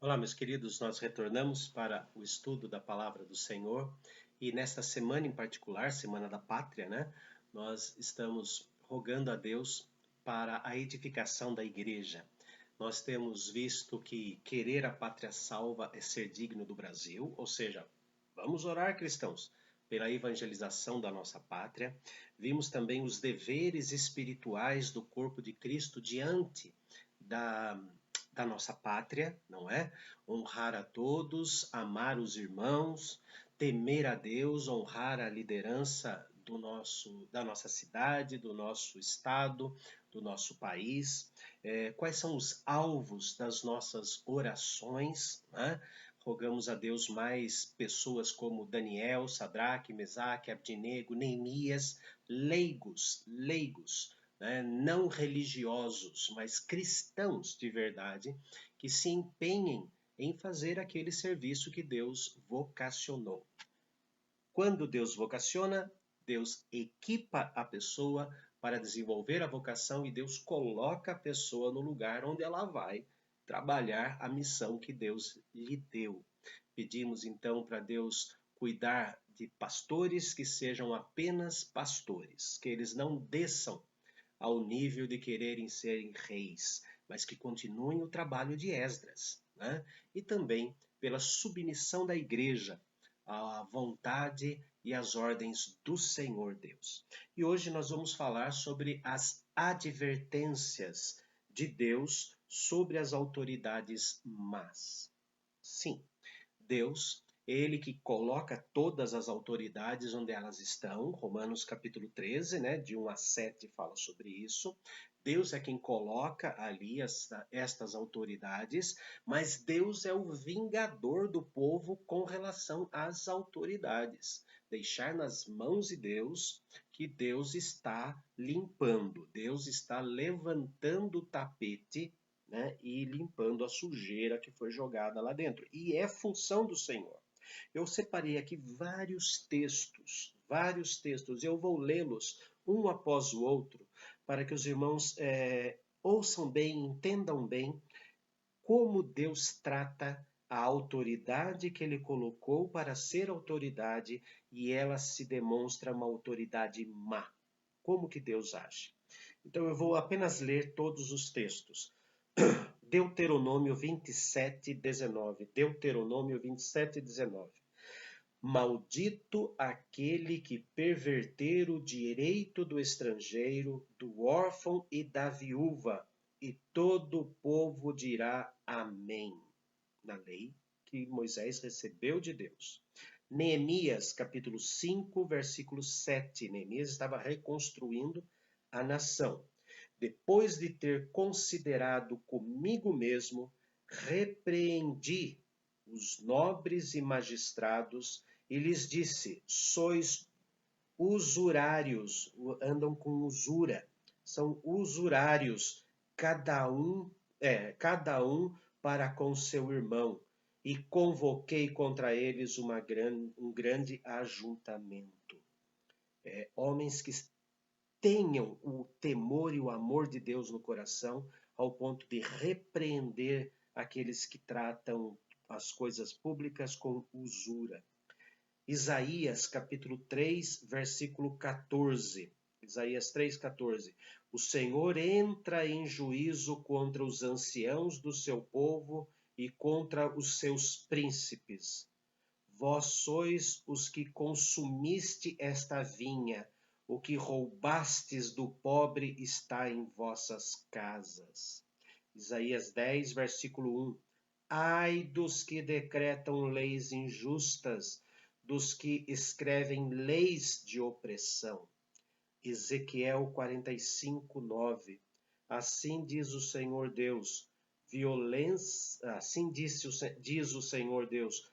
Olá, meus queridos, nós retornamos para o estudo da palavra do Senhor e nesta semana em particular, Semana da Pátria, né? Nós estamos rogando a Deus para a edificação da igreja. Nós temos visto que querer a pátria salva é ser digno do Brasil, ou seja, vamos orar, cristãos, pela evangelização da nossa pátria. Vimos também os deveres espirituais do corpo de Cristo diante da da nossa pátria, não é? Honrar a todos, amar os irmãos, temer a Deus, honrar a liderança da nossa cidade, do nosso estado, do nosso país. Quais são os alvos das nossas orações, né? Rogamos a Deus mais pessoas como Daniel, Sadraque, Mesaque, Abdinego, Neemias, leigos, né, não religiosos, mas cristãos de verdade, que se empenhem em fazer aquele serviço que Deus vocacionou. Quando Deus vocaciona, Deus equipa a pessoa para desenvolver a vocação e Deus coloca a pessoa no lugar onde ela vai trabalhar a missão que Deus lhe deu. Pedimos então para Deus cuidar de pastores que sejam apenas pastores, que eles não desçam ao nível de quererem serem reis, mas que continuem o trabalho de Esdras, né? E também pela submissão da igreja à vontade e às ordens do Senhor Deus. E hoje nós vamos falar sobre as advertências de Deus sobre as autoridades más. Sim, Deus, ele que coloca todas as autoridades onde elas estão, Romanos capítulo 13, né, de 1 a 7 fala sobre isso. Deus é quem coloca ali estas autoridades, mas Deus é o vingador do povo com relação às autoridades. Deixar nas mãos de Deus que Deus está limpando, Deus está levantando o tapete, né, e limpando a sujeira que foi jogada lá dentro. E é função do Senhor. Eu separei aqui vários textos, e eu vou lê-los um após o outro, para que os irmãos ouçam bem, entendam bem como Deus trata a autoridade que ele colocou para ser autoridade e ela se demonstra uma autoridade má. Como que Deus age? Então eu vou apenas ler todos os textos. Deuteronômio 27, 19. Deuteronômio 27, 19. Maldito aquele que perverter o direito do estrangeiro, do órfão e da viúva, e todo o povo dirá amém. Na lei que Moisés recebeu de Deus. Neemias, capítulo 5, versículo 7. Neemias estava reconstruindo a nação. Depois de ter considerado comigo mesmo, repreendi os nobres e magistrados e lhes disse: sois usurários, andam com usura, são usurários, cada um para com seu irmão, e convoquei contra eles um grande ajuntamento. Homens que tenham o temor e o amor de Deus no coração, ao ponto de repreender aqueles que tratam as coisas públicas com usura. Isaías capítulo 3, versículo 14. Isaías 3,14. O Senhor entra em juízo contra os anciãos do seu povo e contra os seus príncipes. Vós sois os que consumiste esta vinha, o que roubastes do pobre está em vossas casas. Isaías 10, versículo 1. Ai dos que decretam leis injustas, dos que escrevem leis de opressão. Ezequiel 45, 9. Assim diz o Senhor Deus, diz o Senhor Deus,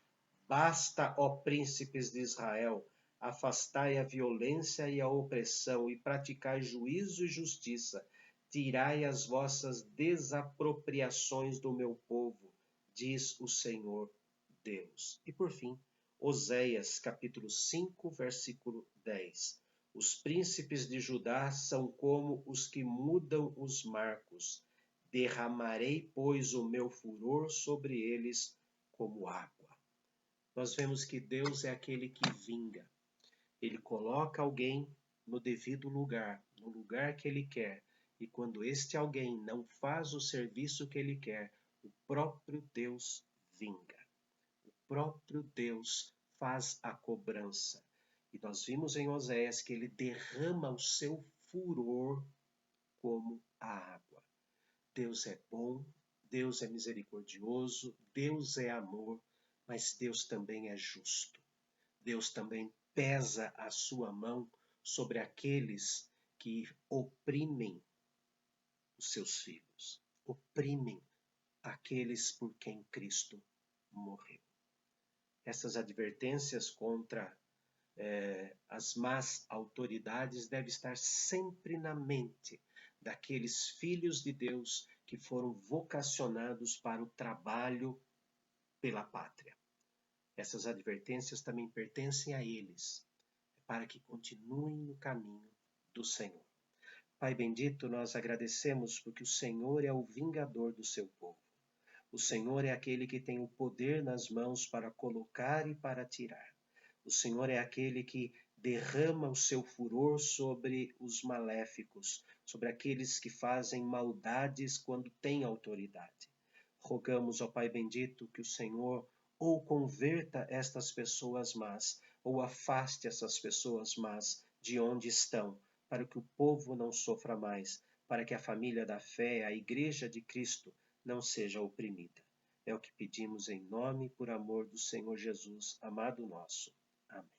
basta, ó príncipes de Israel, afastai a violência e a opressão e praticai juízo e justiça. Tirai as vossas desapropriações do meu povo, diz o Senhor Deus. E por fim, Oséias, capítulo 5, versículo 10. Os príncipes de Judá são como os que mudam os marcos. Derramarei, pois, o meu furor sobre eles como água. Nós vemos que Deus é aquele que vinga. Ele coloca alguém no devido lugar, no lugar que ele quer. E quando este alguém não faz o serviço que ele quer, o próprio Deus vinga. O próprio Deus faz a cobrança. E nós vimos em Oséias que ele derrama o seu furor como a água. Deus é bom, Deus é misericordioso, Deus é amor, mas Deus também é justo. Deus também pesa a sua mão sobre aqueles que oprimem os seus filhos, oprimem aqueles por quem Cristo morreu. Essas advertências contra as más autoridades devem estar sempre na mente daqueles filhos de Deus que foram vocacionados para o trabalho pela pátria. Essas advertências também pertencem a eles, para que continuem no caminho do Senhor. Pai bendito, nós agradecemos porque o Senhor é o vingador do seu povo. O Senhor é aquele que tem o poder nas mãos para colocar e para tirar. O Senhor é aquele que derrama o seu furor sobre os maléficos, sobre aqueles que fazem maldades quando têm autoridade. Rogamos, ó Pai bendito, que o Senhor ou converta estas pessoas más, ou afaste essas pessoas más de onde estão, para que o povo não sofra mais, para que a família da fé, a Igreja de Cristo, não seja oprimida. É o que pedimos em nome e por amor do Senhor Jesus, amado nosso. Amém.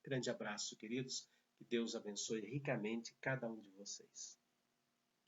Grande abraço, queridos. Que Deus abençoe ricamente cada um de vocês.